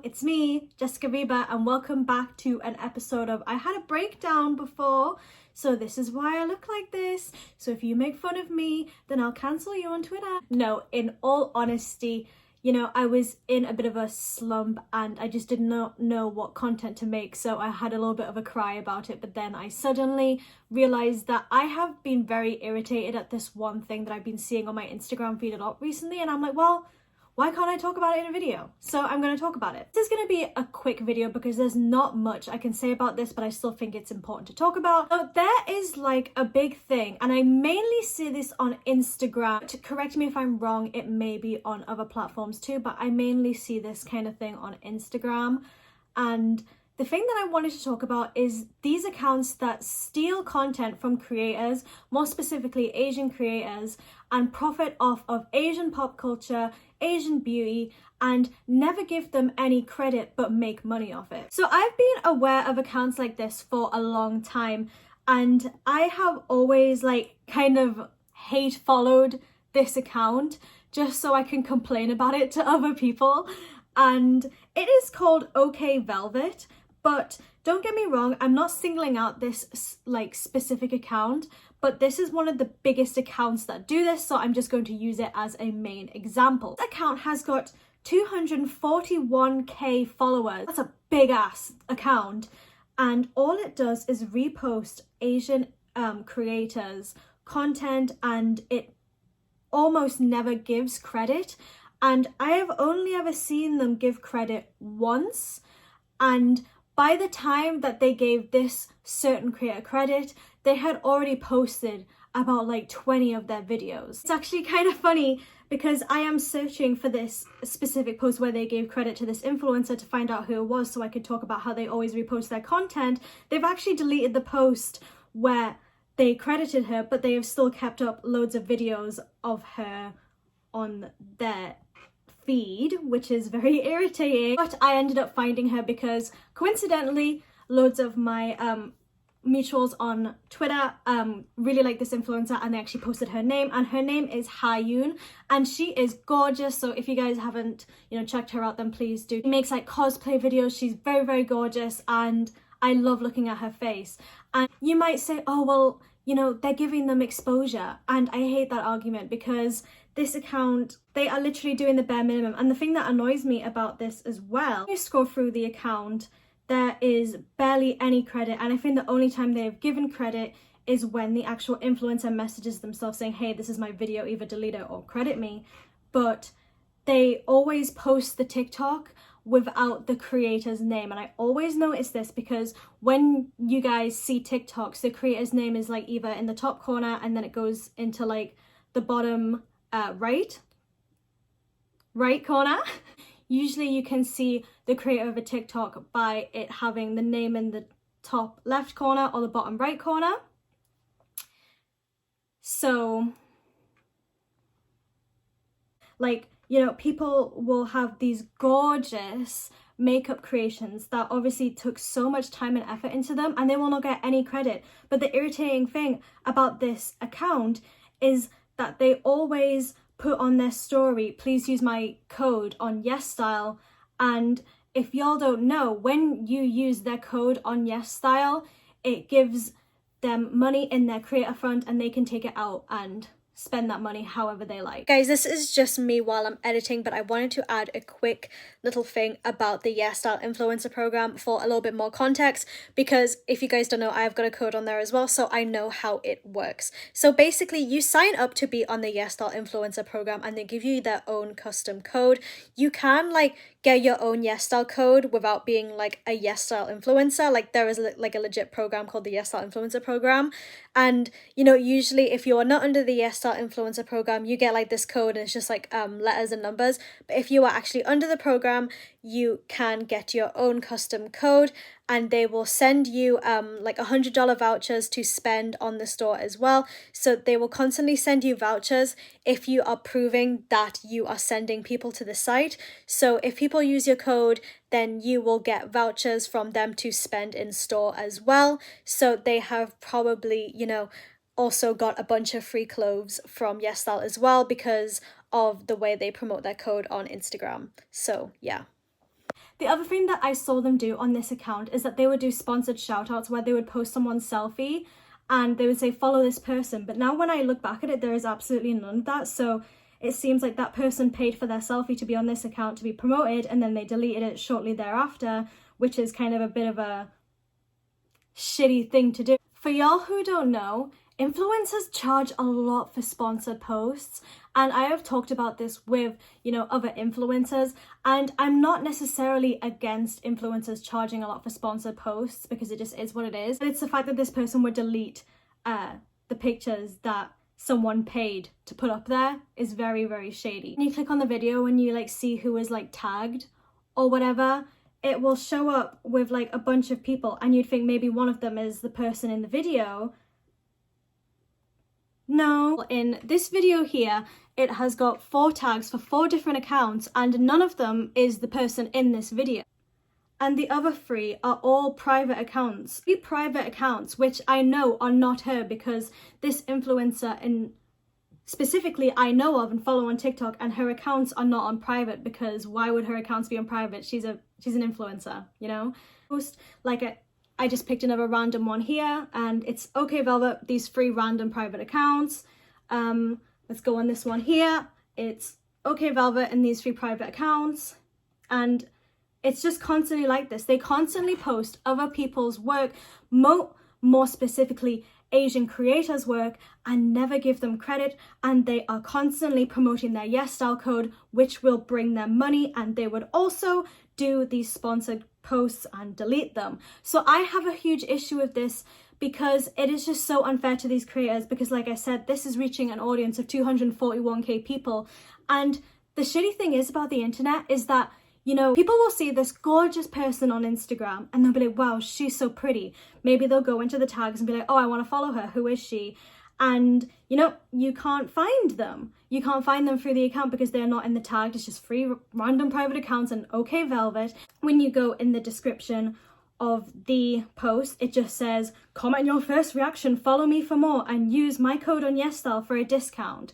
it's me, Jessica Reba, and welcome back to an episode of I Had a Breakdown Before, so this is why I look like this. So if you make fun of me, then I'll cancel you on Twitter. No, in all honesty, you know, I was in a bit of a slump and I just did not know what content to make, so I had a little bit of a cry about it. But then I suddenly realized that I have been very irritated at this one thing that I've been seeing on my Instagram feed a lot recently, and I'm like, well, why can't I talk about it in a video? So I'm going to talk about it. This is going to be a quick video because there's not much I can say about this, but I still think it's important to talk about. So there is like a big thing, and I mainly see this on Instagram. To correct me if I'm wrong, it may be on other platforms too, but I mainly see this kind of thing on Instagram. And the thing that I wanted to talk about is these accounts that steal content from creators, more specifically Asian creators, and profit off of Asian pop culture, Asian beauty, and never give them any credit but make money off it. So I've been aware of accounts like this for a long time, and I have always like kind of hate followed this account just so I can complain about it to other people. And it is called OK Velvet. But don't get me wrong, I'm not singling out this like specific account, but this is one of the biggest accounts that do this, so I'm just going to use it as a main example. This account has got 241k followers. That's a big ass account, and all it does is repost Asian creators' content, and it almost never gives credit. And I have only ever seen them give credit once, and by the time that they gave this certain creator credit, they had already posted about like 20 of their videos. It's actually kind of funny because I am searching for this specific post where they gave credit to this influencer to find out who it was so I could talk about how they always repost their content. They've actually deleted the post where they credited her, but they have still kept up loads of videos of her on their feed, which is very irritating. But I ended up finding her because coincidentally loads of my mutuals on Twitter really like this influencer, and they actually posted her name, and her name is Hyun, and she is gorgeous. So if you guys haven't checked her out, then please do. She makes like cosplay videos. She's very gorgeous, and I love looking at her face. And you might say, oh well, they're giving them exposure, and I hate that argument because this account, they are literally doing the bare minimum. And the thing that annoys me about this as well, you scroll through the account, there is barely any credit, and I think the only time they've given credit is when the actual influencer messages themselves saying, hey, this is my video, either delete it or credit me. But they always post the TikTok without the creator's name, and I always notice this because when you guys see TikToks, the creator's name is like either in the top corner and then it goes into like the bottom right corner. Usually you can see the creator of a TikTok by it having the name in the top left corner or the bottom right corner. So like, people will have these gorgeous makeup creations that obviously took so much time and effort into them, and they will not get any credit. But the irritating thing about this account is that they always put on their story, please use my code on YesStyle. And if y'all don't know, when you use their code on YesStyle, it gives them money in their creator fund, and they can take it out and spend that money however they like. Guys, this is just me while I'm editing, but I wanted to add a quick little thing about the YesStyle influencer program for a little bit more context, because if you guys don't know, I've got a code on there as well, so I know how it works. So basically, you sign up to be on the YesStyle influencer program, and they give you their own custom code. You can like get your own YesStyle code without being like a YesStyle influencer. Like there is like a legit program called the YesStyle influencer program, and usually if you are not under the YesStyle influencer program, you get like this code and it's just like letters and numbers. But if you are actually under the program, you can get your own custom code, and they will send you like $100 vouchers to spend on the store as well. So they will constantly send you vouchers if you are proving that you are sending people to the site. So if people use your code, then you will get vouchers from them to spend in store as well. So they have probably, also got a bunch of free clothes from YesStyle as well because of the way they promote their code on Instagram. So yeah. The other thing that I saw them do on this account is that they would do sponsored shoutouts where they would post someone's selfie and they would say, follow this person. But now when I look back at it, there is absolutely none of that. So it seems like that person paid for their selfie to be on this account to be promoted, and then they deleted it shortly thereafter, which is kind of a bit of a shitty thing to do. For y'all who don't know, influencers charge a lot for sponsored posts, and I have talked about this with, you know, other influencers, and I'm not necessarily against influencers charging a lot for sponsored posts because it just is what it is. But it's the fact that this person would delete the pictures that someone paid to put up there is very, very shady. When you click on the video and you like see who is like tagged or whatever, it will show up with like a bunch of people and you'd think maybe one of them is the person in the video. No. In this video here, it has got 4 tags for 4 different accounts and none of them is the person in this video. And the other 3 are all private accounts. 3 private accounts, which I know are not her because this influencer in specifically I know of and follow on TikTok, and her accounts are not on private because why would her accounts be on private? She's an influencer, you know? I just picked another random one here and it's okay Velvet, these 3 random private accounts. Let's go on this one here. It's okay Velvet and these 3 private accounts, and it's just constantly like this. They constantly post other people's work, more specifically Asian creators' work, and never give them credit, and they are constantly promoting their Yes Style code, which will bring them money, and they would also do these sponsored posts and delete them. So I have a huge issue with this because it is just so unfair to these creators because, like I said, this is reaching an audience of 241k people, and the shitty thing is about the internet is that, you know, people will see this gorgeous person on Instagram and they'll be like, wow, she's so pretty. Maybe they'll go into the tags and be like, oh, I want to follow her. Who is she? And, you know, you can't find them. You can't find them through the account because they're not in the tag. It's just 3 random private accounts and okay Velvet. When you go in the description of the post, it just says, comment your first reaction, follow me for more, and use my code on YesStyle for a discount.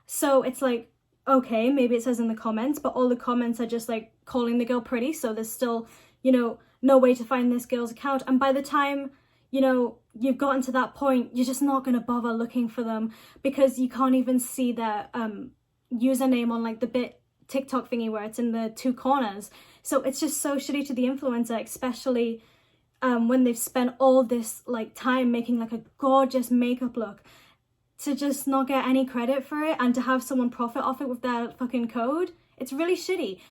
So it's like, okay, maybe it says in the comments, but all the comments are just like calling the girl pretty, so there's still, you know, no way to find this girl's account. And by the time, you know, you've gotten to that point, you're just not going to bother looking for them because you can't even see their username on like the bit TikTok thingy where it's in the 2 corners. So it's just so shitty to the influencer, especially when they've spent all this like time making like a gorgeous makeup look, to just not get any credit for it and to have someone profit off it with their fucking code. It's really shitty.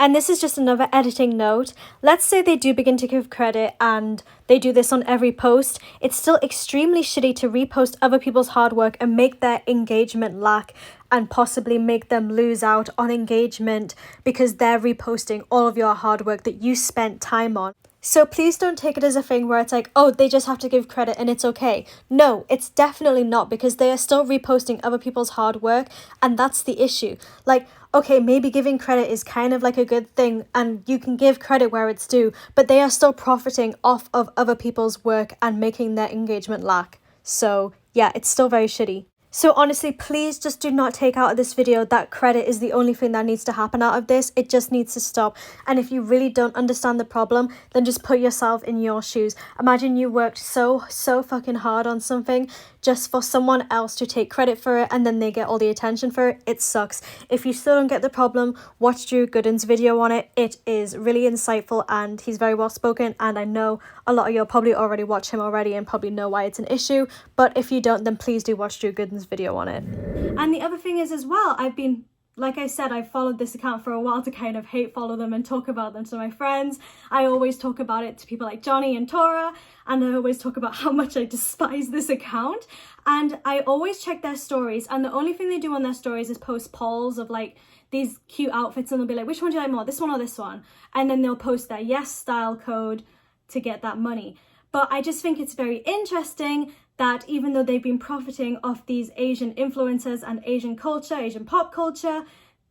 And this is just another editing note. Let's say they do begin to give credit and they do this on every post. It's still extremely shitty to repost other people's hard work and make their engagement lack and possibly make them lose out on engagement because they're reposting all of your hard work that you spent time on. So please don't take it as a thing where it's like, oh, they just have to give credit and it's okay. No, it's definitely not, because they are still reposting other people's hard work, and that's the issue. Like, okay, maybe giving credit is kind of like a good thing and you can give credit where it's due, but they are still profiting off of other people's work and making their engagement lack. So yeah, it's still very shitty. So honestly, please just do not take out of this video that credit is the only thing that needs to happen out of this. It just needs to stop. And if you really don't understand the problem, then just put yourself in your shoes. Imagine you worked so fucking hard on something just for someone else to take credit for it and then they get all the attention for it. It sucks. If you still don't get the problem, watch Drew Gooden's video on it. It is really insightful and he's very well spoken, and I know a lot of you probably already watch him already and probably know why it's an issue, but if you don't, then please do watch Drew Gooden's video on it. And the other thing is as well, like I said, I've followed this account for a while to kind of hate follow them and talk about them to my friends. I always talk about it to people like Johnny and Tora, and I always talk about how much I despise this account. And I always check their stories, and the only thing they do on their stories is post polls of like these cute outfits, and they'll be like, which one do you like more, this one or this one? And then they'll post their Yes Style code to get that money. But I just think it's very interesting that even though they've been profiting off these Asian influencers and Asian culture, Asian pop culture,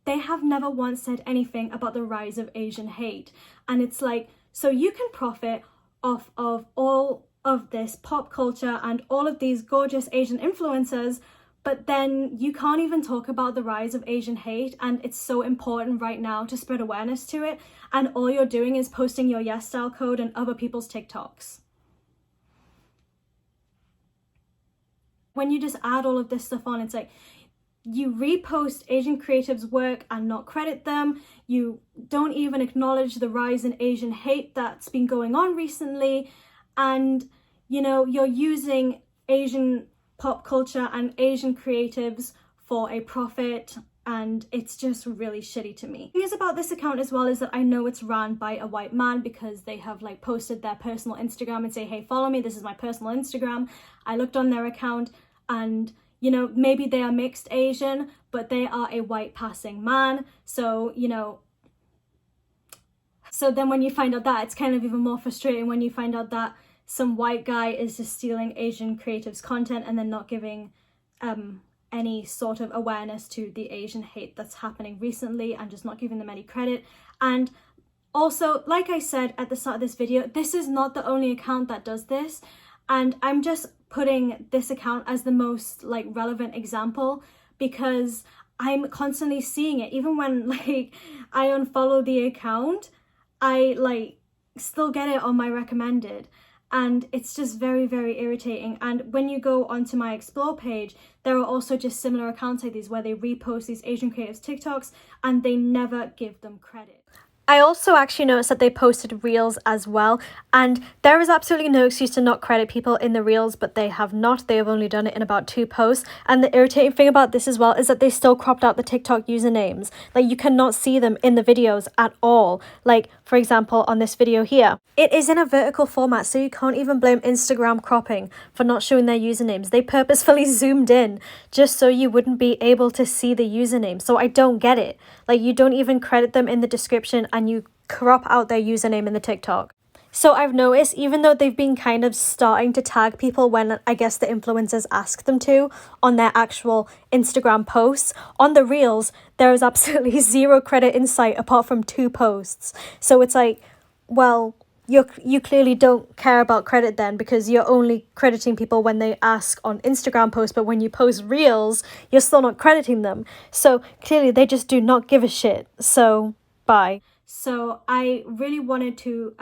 they have never once said anything about the rise of Asian hate. And it's like, so you can profit off of all of this pop culture and all of these gorgeous Asian influencers, But then you can't even talk about the rise of Asian hate, and it's so important right now to spread awareness to it, and all you're doing is posting your yes style code and other people's TikToks. When you just add all of this stuff on, it's like you repost Asian creatives' work and not credit them. You don't even acknowledge the rise in Asian hate that's been going on recently. And, you know, you're using Asian pop culture and Asian creatives for a profit. And it's just really shitty to me. The thing is about this account as well is that I know it's run by a white man, because they have like posted their personal Instagram and say, hey, follow me, this is my personal Instagram. I looked on their account and, you know, maybe they are mixed Asian, but they are a white passing man. So, you know, so then when you find out that, it's kind of even more frustrating when you find out that some white guy is just stealing Asian creatives' content and then not giving any sort of awareness to the Asian hate that's happening recently, and just not giving them any credit. And also, like I said at the start of this video, this is not the only account that does this, and I'm just putting this account as the most like relevant example because I'm constantly seeing it. Even when like I unfollow the account, I like still get it on my recommended, and it's just very, very irritating. And when you go onto my explore page, there are also just similar accounts like these where they repost these Asian creatives TikToks and they never give them credit. I also actually noticed that they posted reels as well, and there is absolutely no excuse to not credit people in the reels, but they have not. They have only done it in about 2 posts. And the irritating thing about this as well is that they still cropped out the TikTok usernames. Like, you cannot see them in the videos at all. Like, for example, on this video here, it is in a vertical format, so you can't even blame Instagram cropping for not showing their usernames. They purposefully zoomed in just so you wouldn't be able to see the username. So I don't get it. Like, you don't even credit them in the description and you crop out their username in the TikTok. So I've noticed, even though they've been kind of starting to tag people when I guess the influencers ask them to on their actual Instagram posts, on the reels, there is absolutely zero credit in sight apart from 2 posts. So it's like, well, you clearly don't care about credit then, because you're only crediting people when they ask on Instagram posts, but when you post reels, you're still not crediting them. So clearly they just do not give a shit. So bye. So I really wanted to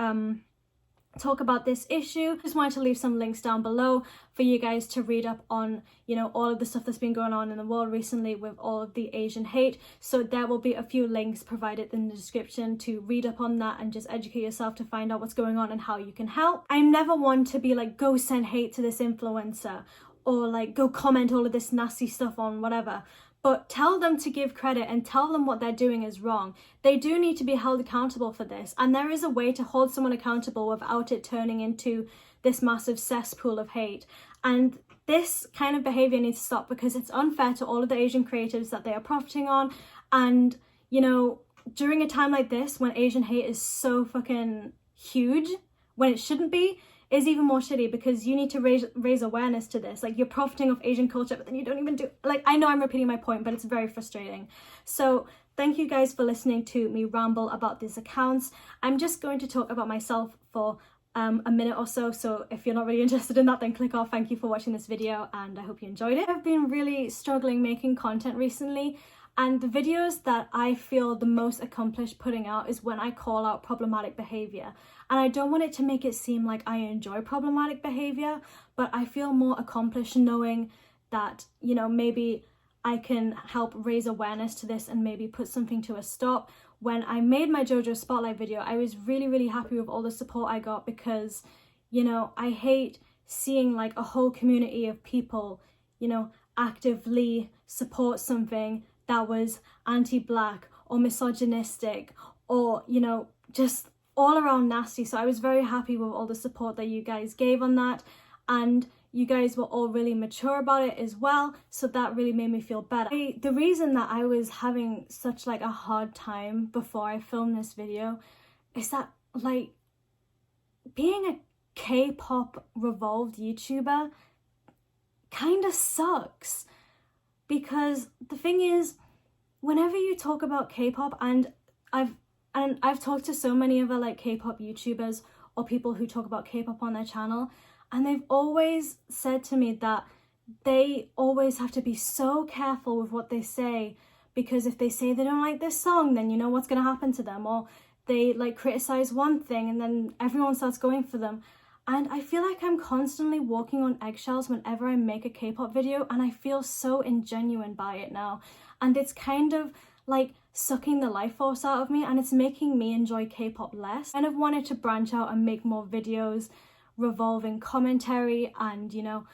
talk about this issue. Just wanted to leave some links down below for you guys to read up on, you know, all of the stuff that's been going on in the world recently with all of the Asian hate. So there will be a few links provided in the description to read up on that and just educate yourself to find out what's going on and how you can help. I never want to be like, go send hate to this influencer, or like go comment all of this nasty stuff on whatever. But tell them to give credit and tell them what they're doing is wrong. They do need to be held accountable for this. And there is a way to hold someone accountable without it turning into this massive cesspool of hate. And this kind of behavior needs to stop, because it's unfair to all of the Asian creatives that they are profiting on. And, you know, during a time like this, when Asian hate is so fucking huge, when it shouldn't be, is even more shitty, because you need to raise awareness to this. Like, you're profiting off Asian culture, but then you don't even do, like, I know I'm repeating my point, but it's very frustrating. So thank you guys for listening to me ramble about these accounts. I'm just going to talk about myself for a minute or so. So if you're not really interested in that, then click off. Thank you for watching this video, and I hope you enjoyed it. I've been really struggling making content recently, and the videos that I feel the most accomplished putting out is when I call out problematic behavior. And I don't want it to make it seem like I enjoy problematic behavior, but I feel more accomplished knowing that, you know, maybe I can help raise awareness to this and maybe put something to a stop. When I made my JoJo Spotlight video, I was really, really happy with all the support I got, because, you know, I hate seeing like a whole community of people, you know, actively support something that was anti-black or misogynistic or, you know, just all around nasty. So I was very happy with all the support that you guys gave on that, and you guys were all really mature about it as well, so that really made me feel better. The reason that I was having such like a hard time before I filmed this video is that, like, being a K-pop revolved YouTuber kind of sucks, because the thing is, whenever you talk about K-pop, and I've talked to so many other like K-pop YouTubers or people who talk about K-pop on their channel, and they've always said to me that they always have to be so careful with what they say, because if they say they don't like this song, then you know what's going to happen to them. Or they like criticize one thing and then everyone starts going for them. And I feel like I'm constantly walking on eggshells whenever I make a K-pop video, and I feel so ingenuine by it now. And it's kind of like sucking the life force out of me, and it's making me enjoy K-pop less. I kind of wanted to branch out and make more videos revolving commentary and, you know,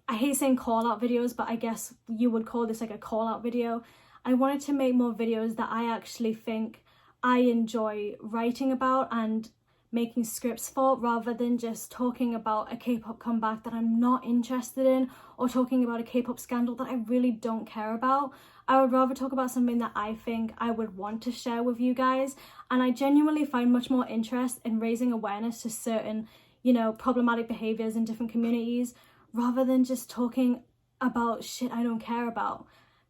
I hate saying call out videos, but I guess you would call this like a call out video. I wanted to make more videos that I actually think I enjoy writing about and making scripts for, rather than just talking about a K-pop comeback that I'm not interested in, or talking about a K-pop scandal that I really don't care about. I would rather talk about something that I think I would want to share with you guys, and I genuinely find much more interest in raising awareness to certain, you know, problematic behaviors in different communities, rather than just talking about shit I don't care about.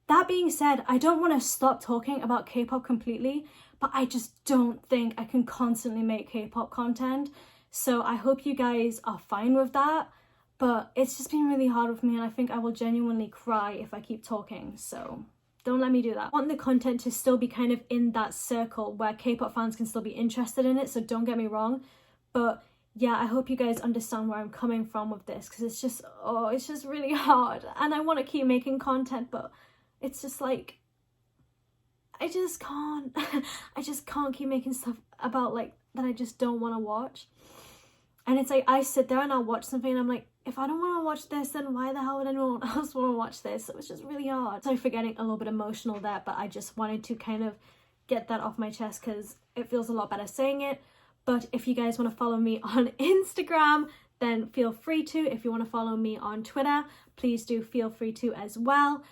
That being said, I don't want to stop talking about K-pop completely, but I just don't think I can constantly make K-pop content. So I hope you guys are fine with that, but it's just been really hard with me, and I think I will genuinely cry if I keep talking, so don't let me do that. I want the content to still be kind of in that circle where K-pop fans can still be interested in it, so don't get me wrong, but yeah, I hope you guys understand where I'm coming from with this, because it's just, oh, it's just really hard, and I want to keep making content, but it's just like, I just can't. I just can't keep making stuff about like that I just don't want to watch. And it's like I sit there and I'll watch something and I'm like, if I don't want to watch this, then why the hell would anyone else want to watch this? So it's just really hard. Sorry for getting a little bit emotional there, but I just wanted to kind of get that off my chest because it feels a lot better saying it. But if you guys want to follow me on Instagram, then feel free to. If you want to follow me on Twitter, please do feel free to as well.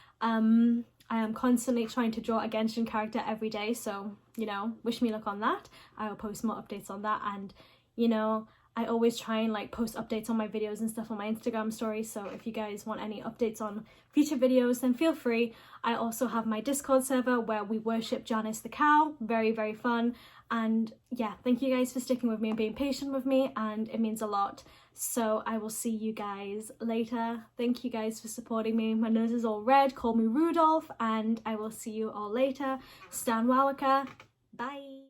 I am constantly trying to draw a Genshin character every day, so, you know, wish me luck on that. I will post more updates on that, and, you know, I always try and, like, post updates on my videos and stuff on my Instagram stories, so if you guys want any updates on future videos, then feel free. I also have my Discord server where we worship Janice the cow. Very, very fun. And yeah, thank you guys for sticking with me and being patient with me, and it means a lot. So I will see you guys later. Thank you guys for supporting me. My nose is all red, call me Rudolph, and I will see you all later. Stan Wowaka. Bye.